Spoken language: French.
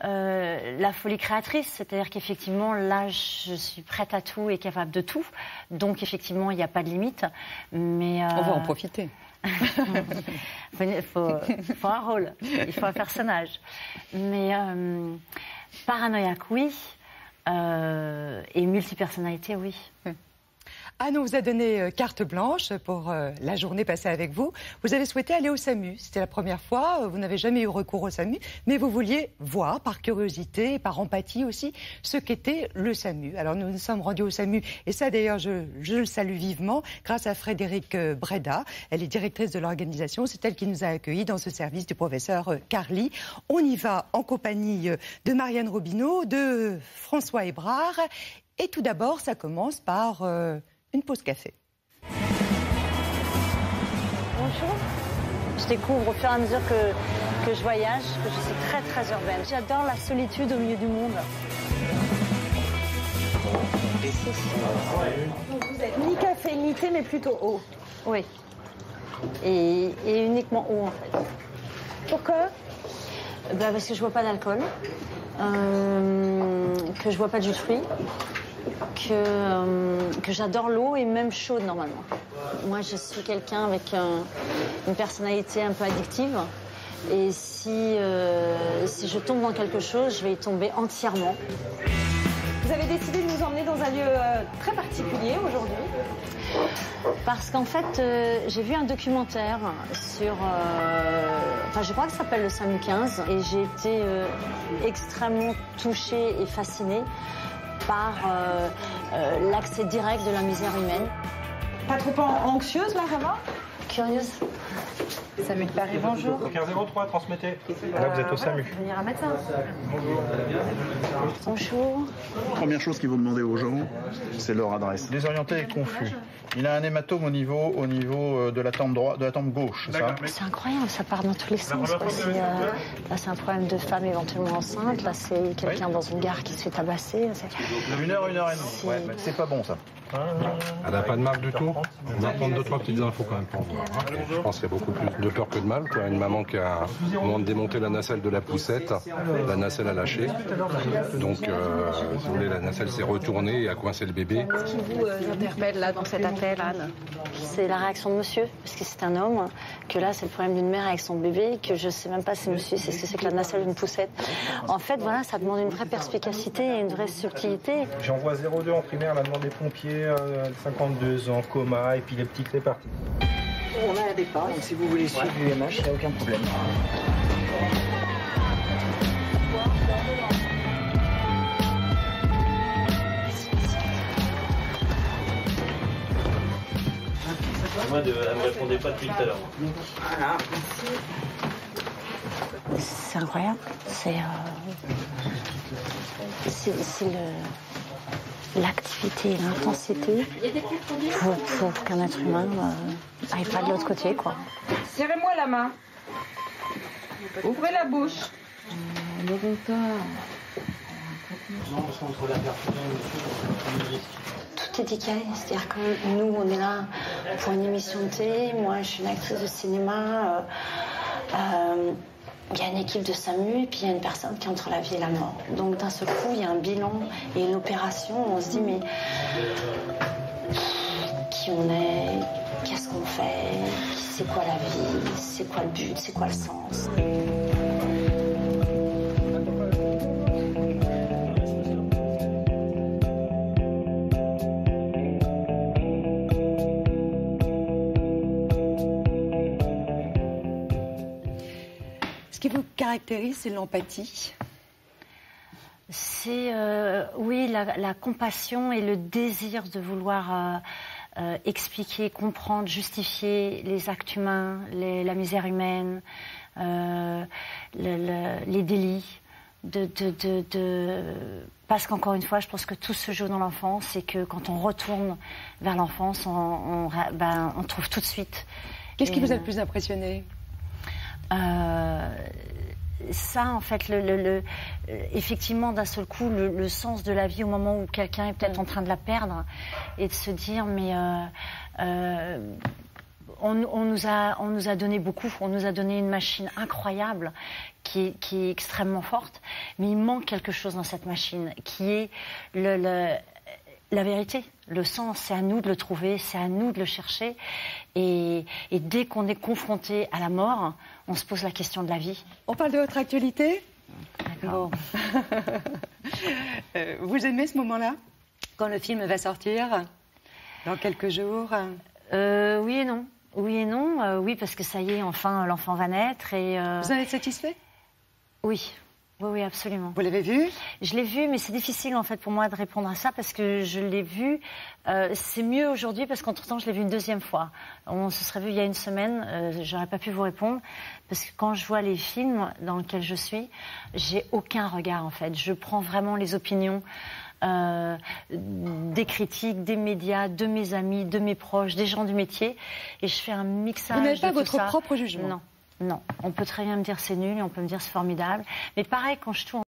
La folie créatrice, c'est-à-dire qu'effectivement, là, je suis prête à tout et capable de tout. Donc, effectivement, il n'y a pas de limite. Mais, on va en profiter. Il faut un rôle, il faut un personnage. Mais paranoïaque, oui. Et multipersonnalité, oui. Anne, on vous a donné carte blanche pour la journée passée avec vous. Vous avez souhaité aller au SAMU. C'était la première fois. Vous n'avez jamais eu recours au SAMU. Mais vous vouliez voir, par curiosité et par empathie aussi, ce qu'était le SAMU. Alors nous nous sommes rendus au SAMU. Et ça, d'ailleurs, je le salue vivement grâce à Frédéric Breda. Elle est directrice de l'organisation. C'est elle qui nous a accueillis dans ce service du professeur Carly. On y va en compagnie de Marianne Robineau, de François Hébrard. Et tout d'abord, ça commence par... une pause café. Bonjour. Je découvre au fur et à mesure que je voyage, que je suis très très urbaine. J'adore la solitude au milieu du monde. Vous êtes ni café ni thé, mais plutôt eau. Oui. Et uniquement eau en fait. Pourquoi? Parce que je bois pas d'alcool, que je bois pas de jus de fruits. Que j'adore l'eau et même chaude normalement. Moi je suis quelqu'un avec une personnalité un peu addictive et si je tombe dans quelque chose, je vais y tomber entièrement. Vous avez décidé de nous emmener dans un lieu très particulier aujourd'hui. Parce qu'en fait, j'ai vu un documentaire sur... je crois que ça s'appelle le SAMU 15 et j'ai été extrêmement touchée et fascinée par l'accès direct de la misère humaine. Pas trop anxieuse là, ça va? Curieuse. SAMU de Paris, bonjour. 1503, transmettez. Là, vous êtes au SAMU. Venir un médecin. Bonjour. Première chose qu'ils vont demander aux gens, c'est leur adresse. Désorienté et confus. Il a un hématome au niveau de la tempe droite, de la tempe gauche, c'est ça? C'est incroyable, ça part dans tous les sens. Là, c'est un problème de femme éventuellement enceinte. Là, c'est quelqu'un dans une gare qui se fait tabasser. 1 heure et demie. Ouais, c'est pas bon, ça. Elle n'a pas de marque du tout. On va prendre 2-3 petites infos quand même pour voir. Je pense qu'il y a beaucoup plus de peur que de mal. Une maman qui a, au moment de démonter la nacelle de la poussette, la nacelle a lâché. Donc, si vous voulez, la nacelle s'est retournée et a coincé le bébé. Qu'est-ce qui vous interpelle là dans cet appel, Anne? C'est la réaction de monsieur, parce que c'est un homme, que là, c'est le problème d'une mère avec son bébé, que je sais même pas si monsieur sait ce que c'est que la nacelle d'une poussette. En fait, voilà, ça demande une vraie perspicacité et une vraie subtilité. J'envoie 02 en primaire, la demande des pompiers. 52 ans, coma, épileptique, c'est parti. On a un départ, donc si vous voulez suivre l'UMH, il n'y a aucun problème. Elle ne me répondait pas depuis tout à l'heure. Voilà. C'est incroyable. C'est l'activité, l'intensité pour qu'un être humain n'arrive pas de l'autre côté, quoi. Serrez-moi la main. Ouvrez la bouche. Tout est décalé, c'est-à-dire que nous, on est là pour une émission de télé. Moi, je suis une actrice de cinéma. Il y a une équipe de SAMU et puis il y a une personne qui est entre la vie et la mort. Donc d'un seul coup, il y a un bilan et une opération. On se dit, mais qui on est? Qu'est-ce qu'on fait? C'est quoi la vie? C'est quoi le but? C'est quoi le sens? Ce qui vous caractérise, c'est l'empathie. C'est, oui, la compassion et le désir de vouloir expliquer, comprendre, justifier les actes humains, la misère humaine, les délits. Parce qu'encore une fois, je pense que tout se joue dans l'enfance et que quand on retourne vers l'enfance, on trouve tout de suite. Qu'est-ce qui vous a le plus impressionné? Ça, en fait, effectivement, d'un seul coup, le sens de la vie au moment où quelqu'un est peut-être en train de la perdre et de se dire, mais on nous a donné beaucoup, on nous a donné une machine incroyable qui est extrêmement forte, Mais il manque quelque chose dans cette machine qui est la vérité. Le sens, c'est à nous de le trouver, c'est à nous de le chercher. Et dès qu'on est confronté à la mort, on se pose la question de la vie. On parle de votre actualité? D'accord. Vous aimez ce moment-là? Quand le film va sortir dans quelques jours? Oui et non. Oui et non. Oui, parce que ça y est, enfin, l'enfant va naître. Et, Vous en êtes satisfait? Oui. Oui, oui, absolument. Vous l'avez vu? Je l'ai vu, mais c'est difficile en fait pour moi de répondre à ça parce que je l'ai vu. C'est mieux aujourd'hui parce qu'entre-temps, je l'ai vu une deuxième fois. On se serait vu il y a une semaine, j'aurais pas pu vous répondre parce que quand je vois les films dans lesquels je suis, j'ai aucun regard en fait. Je prends vraiment les opinions des critiques, des médias, de mes amis, de mes proches, des gens du métier et je fais un mixage. Vous n'avez pas de tout votre ça. propre jugement? Non. Non, on peut très bien me dire c'est nul et on peut me dire c'est formidable. Mais pareil, quand je tourne